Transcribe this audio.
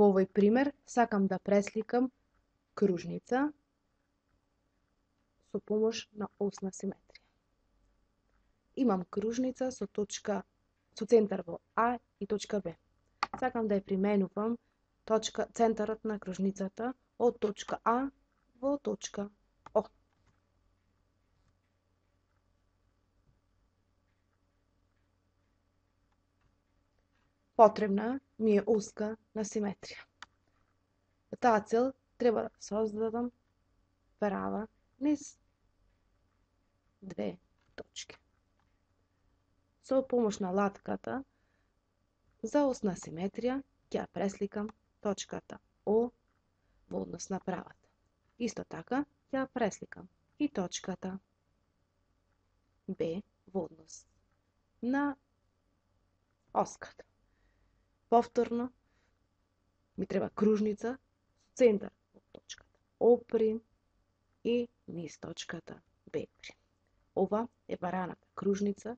Во овој пример сакам да пресликам кружница со помош на осна симетрија. Имам кружница со центар во А и точка Б. Сакам да ја применувам центарот на кружницата од точка А во точка О. Потребна ми е оска на симетрија. За таа цел треба да создадам права низ две точки. Со помош на латката за осна симетрија ќе ја пресликам точката О во однос на правата. Исто така ќе ја пресликам и точката Б во однос на оската. Повторно ми треба кружница со центар во точката О' и низ точката Б'. Ова е бараната кружница